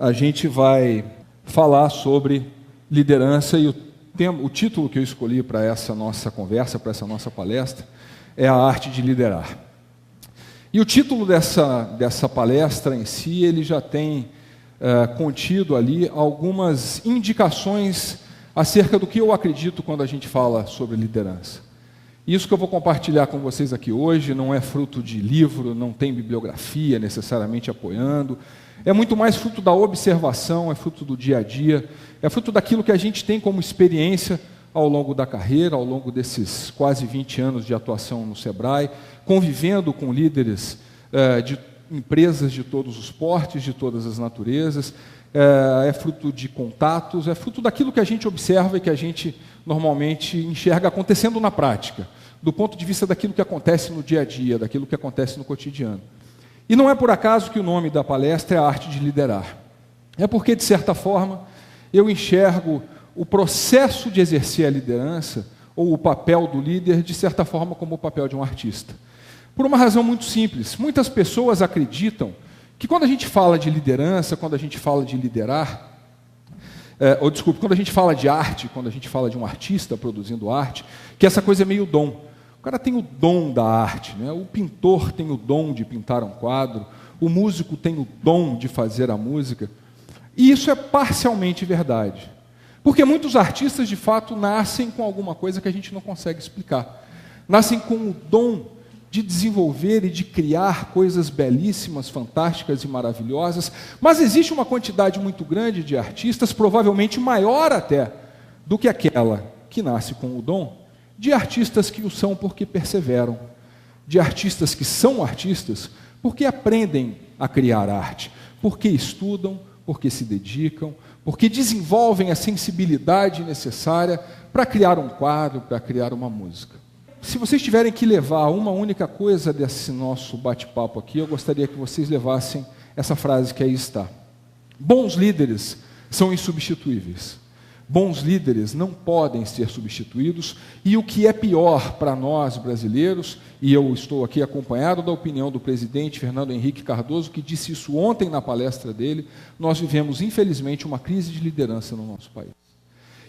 a gente vai falar sobre liderança e o título que eu escolhi para essa nossa conversa, para essa nossa palestra, é a arte de liderar. E o título dessa palestra em si, ele já tem contido ali algumas indicações acerca do que eu acredito quando a gente fala sobre liderança. Isso que eu vou compartilhar com vocês aqui hoje não é fruto de livro, não tem bibliografia necessariamente apoiando, é muito mais fruto da observação, é fruto do dia a dia, é fruto daquilo que a gente tem como experiência ao longo da carreira, ao longo desses quase 20 anos de atuação no Sebrae, convivendo com líderes de empresas de todos os portes, de todas as naturezas, é fruto de contatos, é fruto daquilo que a gente observa e que a gente normalmente enxerga acontecendo na prática, do ponto de vista daquilo que acontece no dia a dia, daquilo que acontece no cotidiano. E não é por acaso que o nome da palestra é a arte de liderar. É porque, de certa forma, eu enxergo o processo de exercer a liderança, ou o papel do líder, de certa forma, como o papel de um artista. Por uma razão muito simples. Muitas pessoas acreditam que quando a gente fala de liderança, quando a gente fala de liderar, quando a gente fala de arte, quando a gente fala de um artista produzindo arte, que essa coisa é meio dom. O cara tem o dom da arte, né? O pintor tem o dom de pintar um quadro, o músico tem o dom de fazer a música. E isso é parcialmente verdade. Porque muitos artistas, de fato, nascem com alguma coisa que a gente não consegue explicar. Nascem com o dom de desenvolver e de criar coisas belíssimas, fantásticas e maravilhosas, mas existe uma quantidade muito grande de artistas, provavelmente maior até do que aquela que nasce com o dom, de artistas que o são porque perseveram, de artistas que são artistas porque aprendem a criar arte, porque estudam, porque se dedicam, porque desenvolvem a sensibilidade necessária para criar um quadro, para criar uma música. Se vocês tiverem que levar uma única coisa desse nosso bate-papo aqui, eu gostaria que vocês levassem essa frase que aí está. Bons líderes são insubstituíveis. Bons líderes não podem ser substituídos, e o que é pior para nós brasileiros, e eu estou aqui acompanhado da opinião do presidente Fernando Henrique Cardoso, que disse isso ontem na palestra dele, nós vivemos, infelizmente, uma crise de liderança no nosso país.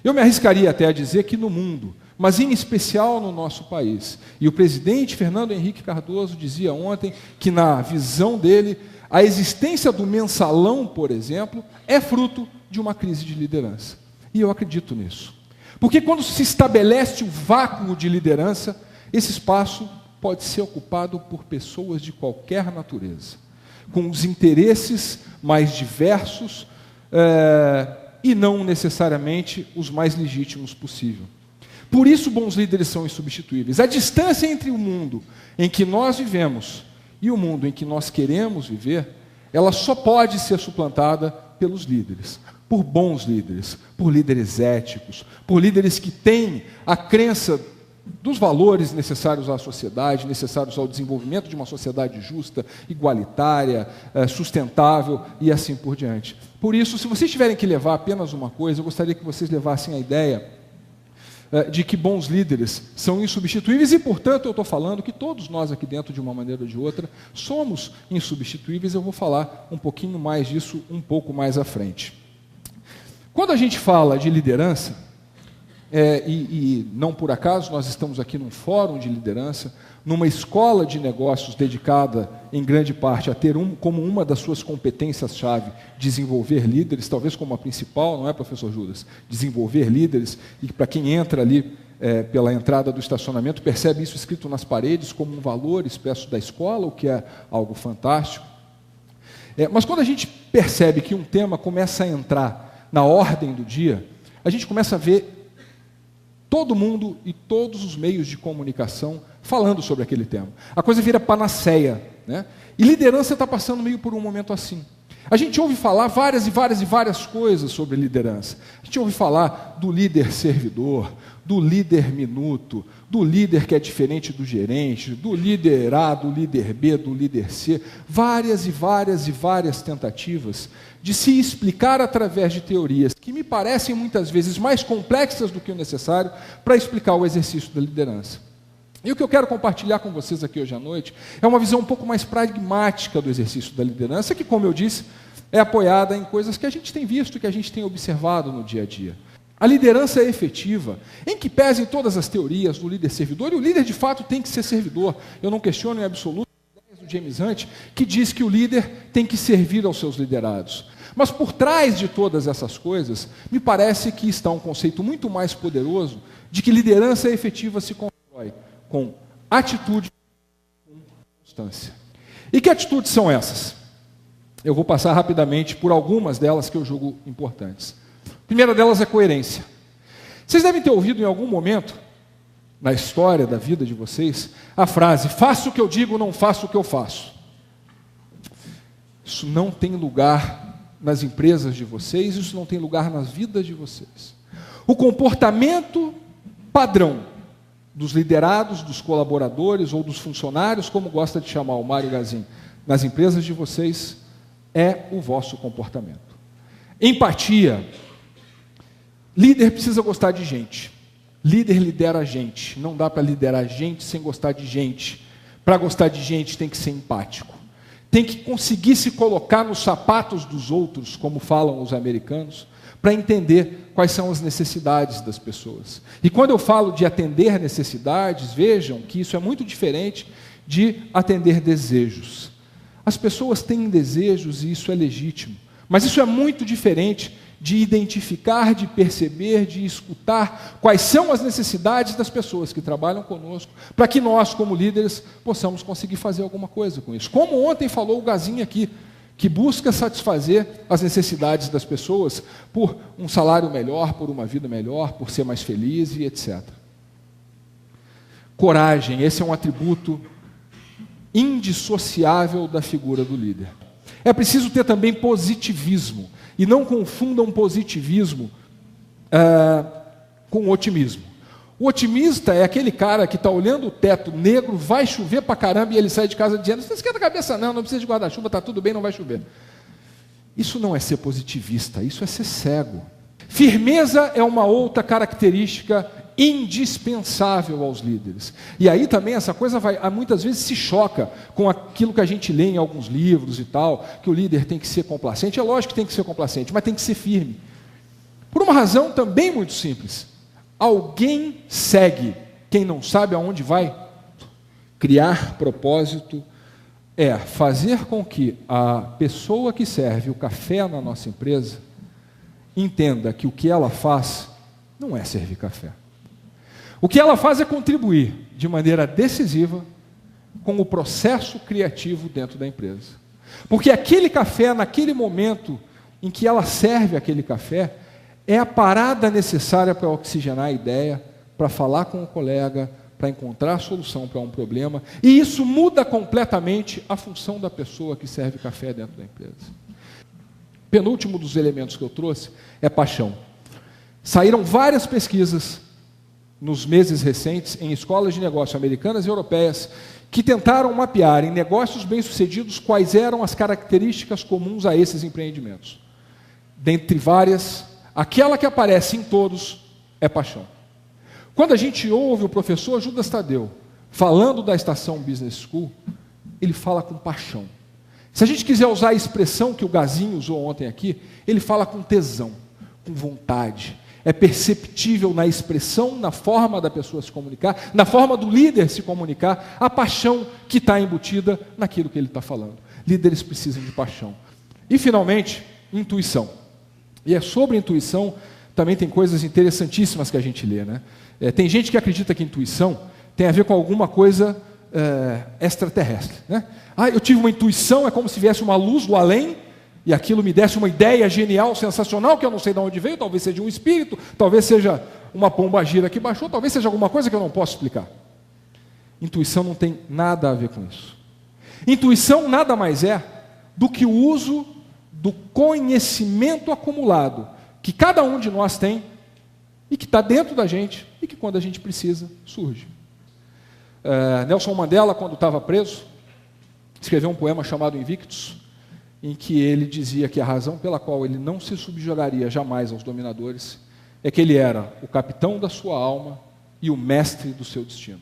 Eu me arriscaria até a dizer que no mundo, mas em especial no nosso país. E o presidente Fernando Henrique Cardoso dizia ontem que, na visão dele, a existência do mensalão, por exemplo, é fruto de uma crise de liderança. E eu acredito nisso. Porque quando se estabelece o vácuo de liderança, esse espaço pode ser ocupado por pessoas de qualquer natureza, com os interesses mais diversos e não necessariamente os mais legítimos possível. Por isso, bons líderes são insubstituíveis. A distância entre o mundo em que nós vivemos e o mundo em que nós queremos viver, ela só pode ser suplantada pelos líderes, por bons líderes, por líderes éticos, por líderes que têm a crença dos valores necessários à sociedade, necessários ao desenvolvimento de uma sociedade justa, igualitária, sustentável e assim por diante. Por isso, se vocês tiverem que levar apenas uma coisa, eu gostaria que vocês levassem a ideia de que bons líderes são insubstituíveis e, portanto, eu estou falando que todos nós aqui dentro, de uma maneira ou de outra, somos insubstituíveis. Eu vou falar um pouquinho mais disso um pouco mais à frente. Quando a gente fala de liderança, e não por acaso nós estamos aqui num fórum de liderança, numa escola de negócios dedicada em grande parte a ter como uma das suas competências-chave desenvolver líderes, talvez como a principal, não é, professor Judas? Desenvolver líderes, e para quem entra ali pela entrada do estacionamento, percebe isso escrito nas paredes como um valor expresso da escola, o que é algo fantástico. Mas quando a gente percebe que um tema começa a entrar na ordem do dia, a gente começa a ver todo mundo e todos os meios de comunicação falando sobre aquele tema. A coisa vira panaceia, né? E liderança está passando meio por um momento assim. A gente ouve falar várias coisas sobre liderança. A gente ouve falar do líder servidor, do líder minuto, do líder que é diferente do gerente, do líder A, do líder B, do líder C. Várias tentativas de se explicar através de teorias que me parecem muitas vezes mais complexas do que o necessário para explicar o exercício da liderança. E o que eu quero compartilhar com vocês aqui hoje à noite é uma visão um pouco mais pragmática do exercício da liderança, que, como eu disse, é apoiada em coisas que a gente tem visto e que a gente tem observado no dia a dia. A liderança é efetiva, em que pesem todas as teorias do líder servidor, e o líder de fato tem que ser servidor. Eu não questiono em absoluto as ideias do James Hunt, que diz que o líder tem que servir aos seus liderados. Mas por trás de todas essas coisas, me parece que está um conceito muito mais poderoso de que liderança efetiva se constrói com atitude e com constância. E que atitudes são essas? Eu vou passar rapidamente por algumas delas que eu julgo importantes. A primeira delas é coerência. Vocês devem ter ouvido em algum momento, na história da vida de vocês, a frase: faço o que eu digo, não faço o que eu faço. Isso não tem lugar nas empresas de vocês, isso não tem lugar nas vidas de vocês. O comportamento padrão dos liderados, dos colaboradores ou dos funcionários, como gosta de chamar o Mário Gazin, nas empresas de vocês, é o vosso comportamento. Empatia. Líder precisa gostar de gente. Líder lidera gente. Não dá para liderar gente sem gostar de gente. Para gostar de gente tem que ser empático. Tem que conseguir se colocar nos sapatos dos outros, como falam os americanos, para entender quais são as necessidades das pessoas. E quando eu falo de atender necessidades, vejam que isso é muito diferente de atender desejos. As pessoas têm desejos e isso é legítimo, mas isso é muito diferente de identificar, de perceber, de escutar quais são as necessidades das pessoas que trabalham conosco, para que nós, como líderes, possamos conseguir fazer alguma coisa com isso. Como ontem falou o Gazinho aqui, que busca satisfazer as necessidades das pessoas por um salário melhor, por uma vida melhor, por ser mais feliz e etc. Coragem, esse é um atributo indissociável da figura do líder. É preciso ter também positivismo, e não confundam positivismo com otimismo. O otimista é aquele cara que está olhando o teto negro, vai chover pra caramba, e ele sai de casa dizendo: não esquenta a cabeça não, não precisa de guarda-chuva, está tudo bem, não vai chover. Isso não é ser positivista, isso é ser cego. Firmeza é uma outra característica indispensável aos líderes. E aí também essa coisa muitas vezes se choca com aquilo que a gente lê em alguns livros e tal, que o líder tem que ser complacente. É lógico que tem que ser complacente, mas tem que ser firme. Por uma razão também muito simples. Alguém segue quem não sabe aonde vai. Criar propósito é fazer com que a pessoa que serve o café na nossa empresa entenda que o que ela faz não é servir café. O que ela faz é contribuir de maneira decisiva com o processo criativo dentro da empresa. Porque aquele café, naquele momento em que ela serve aquele café, é a parada necessária para oxigenar a ideia, para falar com o colega, para encontrar a solução para um problema. E isso muda completamente a função da pessoa que serve café dentro da empresa. Penúltimo dos elementos que eu trouxe é paixão. Saíram várias pesquisas nos meses recentes em escolas de negócio americanas e europeias que tentaram mapear em negócios bem-sucedidos quais eram as características comuns a esses empreendimentos. Dentre várias, aquela que aparece em todos é paixão. Quando a gente ouve o professor Judas Tadeu falando da Estação Business School, ele fala com paixão. Se a gente quiser usar a expressão que o Gazinho usou ontem aqui, ele fala com tesão, com vontade. É perceptível na expressão, na forma da pessoa se comunicar, na forma do líder se comunicar, a paixão que está embutida naquilo que ele está falando. Líderes precisam de paixão. E, finalmente, intuição. E é sobre intuição, também tem coisas interessantíssimas que a gente lê, né? Tem gente que acredita que intuição tem a ver com alguma coisa extraterrestre, né? Eu tive uma intuição, é como se viesse uma luz do além, e aquilo me desse uma ideia genial, sensacional, que eu não sei de onde veio, talvez seja um espírito, talvez seja uma pombagira que baixou, talvez seja alguma coisa que eu não posso explicar. Intuição não tem nada a ver com isso. Intuição nada mais é do que o uso do conhecimento acumulado, que cada um de nós tem, e que está dentro da gente, e que quando a gente precisa, surge. Nelson Mandela, quando estava preso, escreveu um poema chamado Invictus, em que ele dizia que a razão pela qual ele não se subjugaria jamais aos dominadores é que ele era o capitão da sua alma e o mestre do seu destino.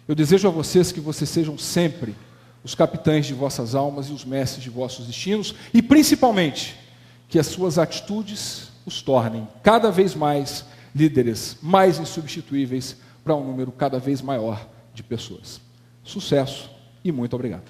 Eu desejo a vocês que vocês sejam sempre os capitães de vossas almas e os mestres de vossos destinos, e principalmente, que as suas atitudes os tornem cada vez mais líderes, mais insubstituíveis para um número cada vez maior de pessoas. Sucesso e muito obrigado.